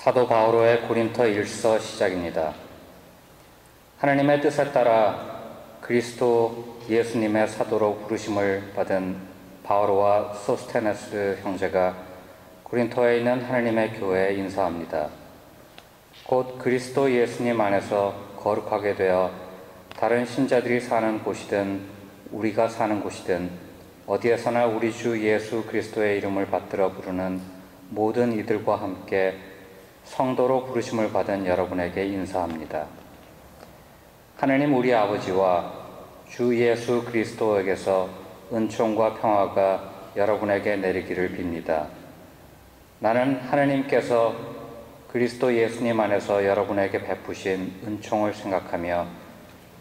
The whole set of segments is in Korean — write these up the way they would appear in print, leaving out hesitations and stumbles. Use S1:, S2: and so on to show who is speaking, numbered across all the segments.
S1: 사도 바오로의 고린토 1서 시작입니다. 하나님의 뜻에 따라 그리스도 예수님의 사도로 부르심을 받은 바오로와 소스테네스 형제가 고린토에 있는 하나님의 교회에 인사합니다. 곧 그리스도 예수님 안에서 거룩하게 되어 다른 신자들이 사는 곳이든 우리가 사는 곳이든 어디에서나 우리 주 예수 그리스도의 이름을 받들어 부르는 모든 이들과 함께 성도로 부르심을 받은 여러분에게 인사합니다. 하나님 우리 아버지와 주 예수 그리스도에게서 은총과 평화가 여러분에게 내리기를 빕니다. 나는 하나님께서 그리스도 예수님 안에서 여러분에게 베푸신 은총을 생각하며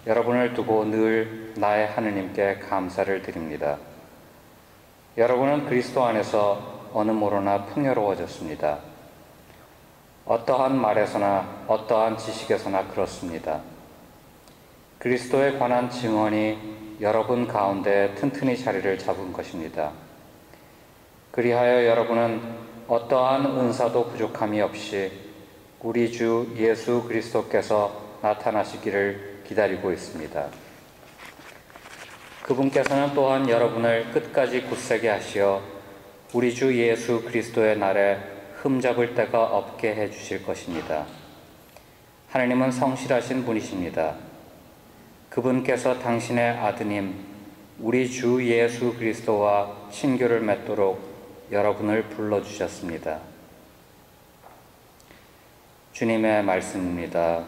S1: 여러분을 두고 늘 나의 하느님께 감사를 드립니다. 여러분은 그리스도 안에서 어느 모로나 풍요로워졌습니다. 어떠한 말에서나 어떠한 지식에서나 그렇습니다. 그리스도에 관한 증언이 여러분 가운데 튼튼히 자리를 잡은 것입니다. 그리하여 여러분은 어떠한 은사도 부족함이 없이 우리 주 예수 그리스도께서 나타나시기를 기다리고 있습니다. 그분께서는 또한 여러분을 끝까지 굳세게 하시어 우리 주 예수 그리스도의 날에 흠잡을 데가 없게 해주실 것입니다. 하나님은 성실하신 분이십니다. 그분께서 당신의 아드님 우리 주 예수 그리스도와 친교를 맺도록 여러분을 불러주셨습니다. 주님의 말씀입니다.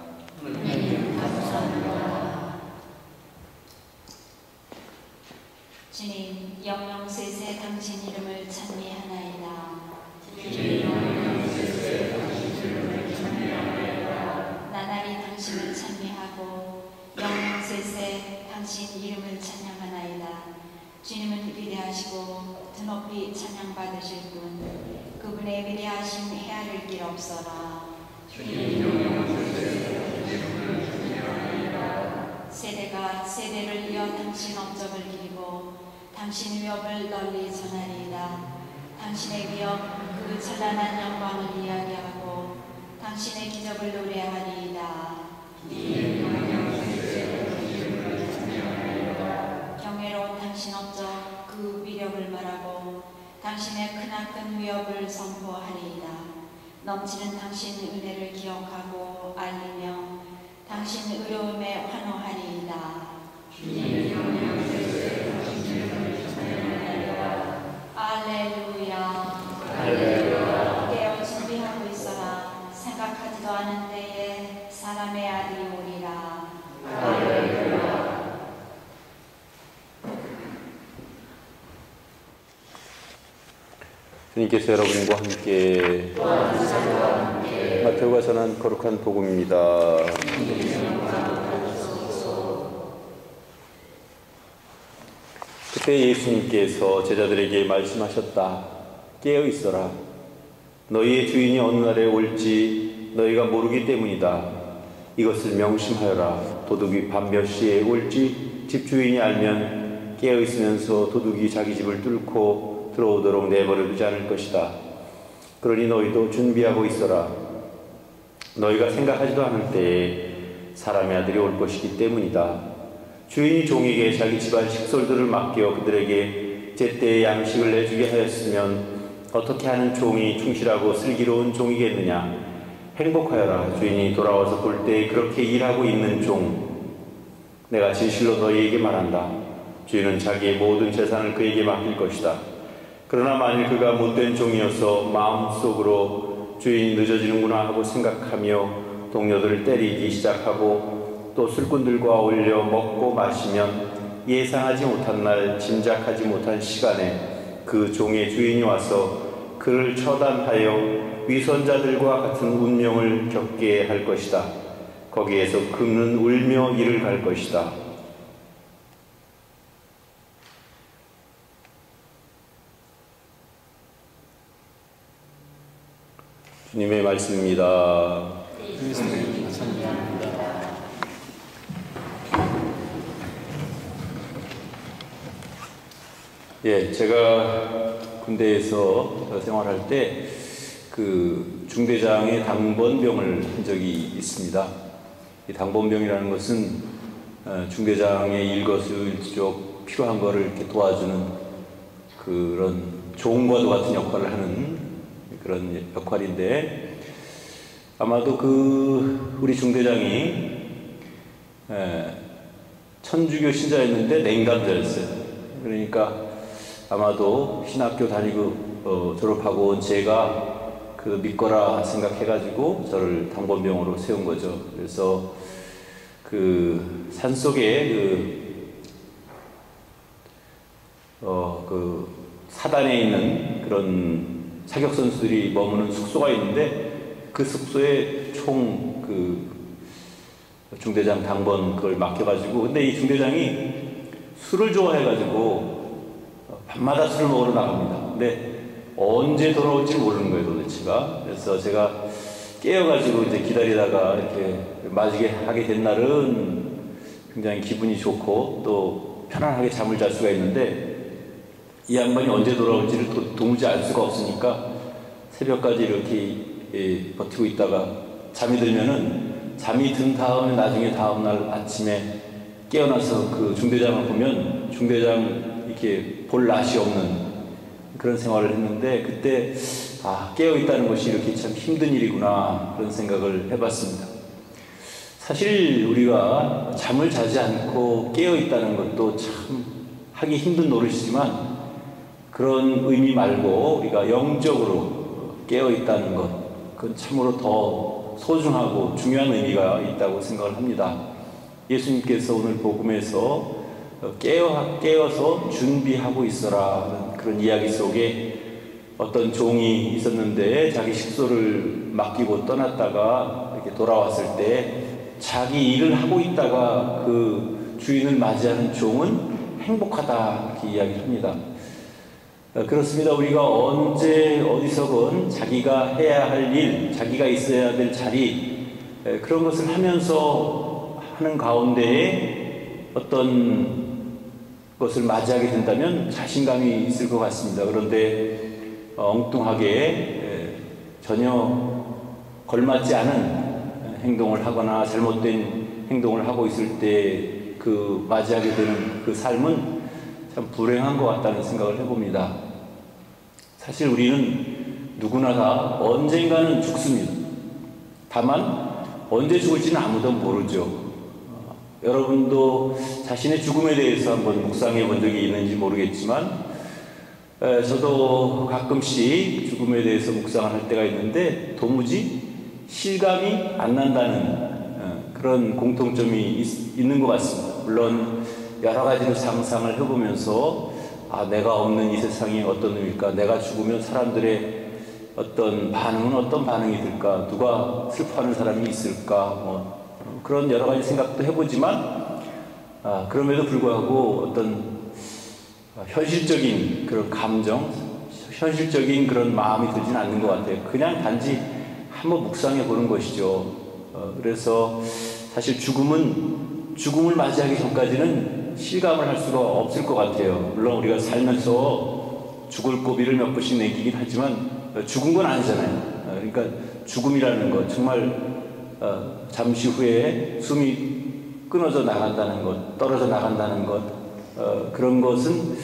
S2: 주님, 영영세세 당신 이름을 찬미하나이다. 나날이 당신을 찬미하고 영영세세 당신 이름을 찬양하나이다. 주님은 위대하시고 드높이 찬양받으실 분, 그분의 위대하심 헤아릴 길 없어라. 세대가 세대를 이어 당신 업적을 기리고 당신 위업을 널리 전하리이다. 당신의 위업 그 찬란한 영광을 이야기하고 당신의 기적을 노래하리이다. 경외로운 당신 업적 그 위력을 말하고 당신의 크나큰 위업을 선포하리이다. 넘치는 당신 은혜를 기억하고 알리며 당신 의로움에 환호하리이다. 알렐루야. 깨어 준비하고 있어라. 생각하지도 않은 때에 사람의 아들이 오리라. 알렐루야.
S3: 주님께서 여러분과 함께 마태오가 전한 거룩한 복음입니다. 그때 예수님께서 제자들에게 말씀하셨다. 깨어 있어라. 너희의 주인이 어느 날에 올지 너희가 모르기 때문이다. 이것을 명심하여라. 도둑이 밤 몇 시에 올지 집주인이 알면 깨어 있으면서 도둑이 자기 집을 뚫고 들어오도록 내버려두지 않을 것이다. 그러니 너희도 준비하고 있어라. 너희가 생각하지도 않을 때에 사람의 아들이 올 것이기 때문이다. 주인이 종에게 자기 집안 식솔들을 맡겨 그들에게 제때에 양식을 내주게 하였으면 어떻게 하는 종이 충실하고 슬기로운 종이겠느냐. 행복하여라. 주인이 돌아와서 볼 때 그렇게 일하고 있는 종. 내가 진실로 너희에게 말한다. 주인은 자기의 모든 재산을 그에게 맡길 것이다. 그러나 만일 그가 못된 종이어서 마음속으로 주인이 늦어지는구나 하고 생각하며 동료들을 때리기 시작하고 또 술꾼들과 어울려 먹고 마시면 예상하지 못한 날, 짐작하지 못한 시간에 그 종의 주인이 와서 그를 처단하여 위선자들과 같은 운명을 겪게 할 것이다. 거기에서 그는 울며 이를 갈 것이다. 주님의 말씀입니다. 제가 군대에서 생활할 때 그 중대장의 당번병을 한 적이 있습니다. 이 당번병이라는 것은 중대장의 일거수일투족 필요한 거를 이렇게 도와주는 그런 종과도 같은 역할을 하는 그런 역할인데, 아마도 그 우리 중대장이 천주교 신자였는데 냉감자였어요. 그러니까 아마도 신학교 다니고 졸업하고 온 제가 그 믿거라 생각해가지고 저를 당번병으로 세운 거죠. 그래서 그 산속에 그 사단에 있는 그런 사격 선수들이 머무는 숙소가 있는데, 그 숙소에 총 그 중대장 당번 그걸 맡겨가지고, 근데 이 중대장이 술을 좋아해가지고 밤마다 술을 먹으러 나갑니다. 근데 언제 돌아올지 모르는 거예요, 도대체가. 그래서 제가 깨어가지고 이제 기다리다가 이렇게 맞이게 하게 된 날은 굉장히 기분이 좋고 또 편안하게 잠을 잘 수가 있는데, 이 양반이 언제 돌아올지를 또 도무지 알 수가 없으니까 새벽까지 이렇게 버티고 있다가 잠이 들면은, 잠이 든 다음에 나중에 다음날 아침에 깨어나서 그 중대장을 보면 중대장 이렇게 볼 낯이 없는 그런 생활을 했는데, 그때 깨어있다는 것이 이렇게 참 힘든 일이구나 그런 생각을 해봤습니다. 사실 우리가 잠을 자지 않고 깨어있다는 것도 참 하기 힘든 노릇이지만, 그런 의미 말고 우리가 영적으로 깨어있다는 것, 그건 참으로 더 소중하고 중요한 의미가 있다고 생각을 합니다. 예수님께서 오늘 복음에서 깨어서 준비하고 있어라 그런 이야기 속에 어떤 종이 있었는데, 자기 식소를 맡기고 떠났다가 이렇게 돌아왔을 때 자기 일을 하고 있다가 그 주인을 맞이하는 종은 행복하다 이렇게 이야기를 합니다. 그렇습니다. 우리가 언제 어디서건 자기가 해야 할 일, 자기가 있어야 될 자리, 그런 것을 하면서 하는 가운데에 어떤 것을 맞이하게 된다면 자신감이 있을 것 같습니다. 그런데 엉뚱하게 전혀 걸맞지 않은 행동을 하거나 잘못된 행동을 하고 있을 때 그 맞이하게 되는 그 삶은 참 불행한 것 같다는 생각을 해봅니다. 사실 우리는 누구나 다 언젠가는 죽습니다. 다만 언제 죽을지는 아무도 모르죠. 여러분도 자신의 죽음에 대해서 한번 묵상해 본 적이 있는지 모르겠지만, 저도 가끔씩 죽음에 대해서 묵상을 할 때가 있는데 도무지 실감이 안 난다는 그런 공통점이 있는 것 같습니다. 물론 여러 가지로 상상을 해보면서 내가 없는 이 세상이 어떤 의미일까? 내가 죽으면 사람들의 어떤 반응은 어떤 반응이 들까? 누가 슬퍼하는 사람이 있을까? 그런 여러 가지 생각도 해보지만, 그럼에도 불구하고 어떤 현실적인 그런 감정, 현실적인 그런 마음이 들지는 않는 것 같아요. 그냥 단지 한번 묵상해 보는 것이죠. 그래서 사실 죽음을 맞이하기 전까지는 실감을 할 수가 없을 것 같아요. 물론 우리가 살면서 죽을 고비를 몇 번씩 남기긴 하지만 죽은 건 아니잖아요. 그러니까 죽음이라는 것, 정말 잠시 후에 숨이 끊어져 나간다는 것, 떨어져 나간다는 것, 그런 것은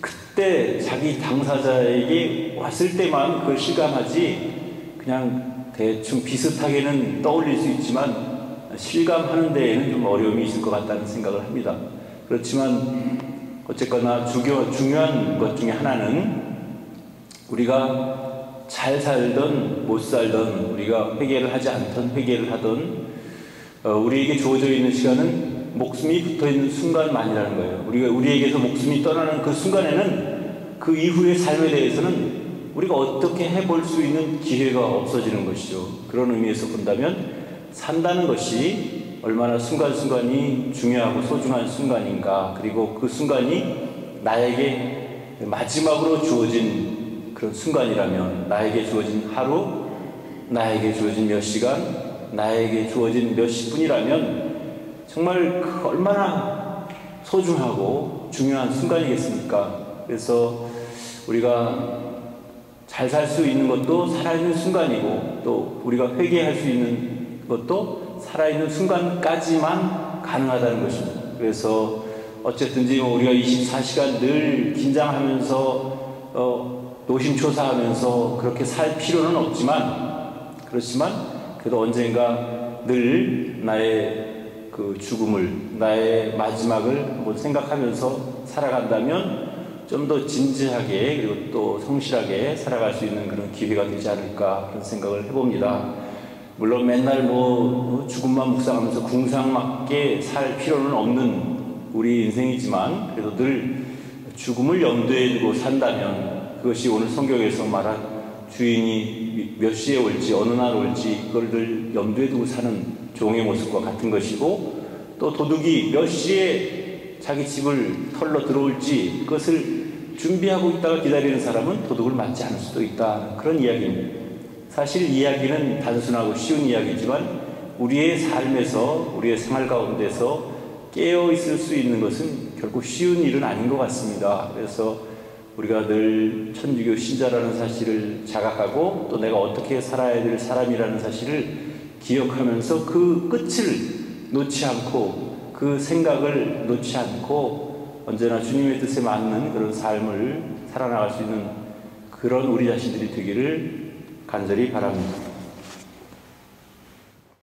S3: 그때 자기 당사자에게 왔을 때만 그걸 실감하지, 그냥 대충 비슷하게는 떠올릴 수 있지만 실감하는 데에는 좀 어려움이 있을 것 같다는 생각을 합니다. 그렇지만 어쨌거나 중요한 것 중에 하나는 우리가 잘 살던 못 살던, 우리가 회개를 하지 않던 회개를 하던, 우리에게 주어져 있는 시간은 목숨이 붙어있는 순간만이라는 거예요. 우리에게서 목숨이 떠나는 그 순간에는 그 이후의 삶에 대해서는 우리가 어떻게 해볼 수 있는 기회가 없어지는 것이죠. 그런 의미에서 본다면 산다는 것이 얼마나 순간순간이 중요하고 소중한 순간인가, 그리고 그 순간이 나에게 마지막으로 주어진 그런 순간이라면, 나에게 주어진 하루, 나에게 주어진 몇 시간, 나에게 주어진 몇십 분이라면 정말 얼마나 소중하고 중요한 순간이겠습니까? 그래서 우리가 잘 살 수 있는 것도 살아있는 순간이고, 또 우리가 회개할 수 있는 것도 살아있는 순간까지만 가능하다는 것입니다. 그래서 어쨌든지 우리가 24시간 늘 긴장하면서 노심초사하면서 그렇게 살 필요는 없지만, 그렇지만 그래도 언젠가 늘 나의 그 죽음을, 나의 마지막을 한번 생각하면서 살아간다면 좀 더 진지하게 그리고 또 성실하게 살아갈 수 있는 그런 기회가 되지 않을까 그런 생각을 해봅니다. 물론 맨날 죽음만 묵상하면서 궁상맞게 살 필요는 없는 우리 인생이지만, 그래도 늘 죽음을 염두에 두고 산다면 그것이 오늘 성경에서 말한 주인이 몇 시에 올지 어느 날 올지 그걸 늘 염두에 두고 사는 종의 모습과 같은 것이고, 또 도둑이 몇 시에 자기 집을 털러 들어올지 그것을 준비하고 있다가 기다리는 사람은 도둑을 맞지 않을 수도 있다, 그런 이야기입니다. 사실 이야기는 단순하고 쉬운 이야기지만 우리의 삶에서, 우리의 생활 가운데서 깨어 있을 수 있는 것은 결국 쉬운 일은 아닌 것 같습니다. 그래서 우리가 늘 천주교 신자라는 사실을 자각하고, 또 내가 어떻게 살아야 될 사람이라는 사실을 기억하면서 그 끝을 놓지 않고, 그 생각을 놓지 않고 언제나 주님의 뜻에 맞는 그런 삶을 살아나갈 수 있는 그런 우리 자신들이 되기를 간절히 바랍니다.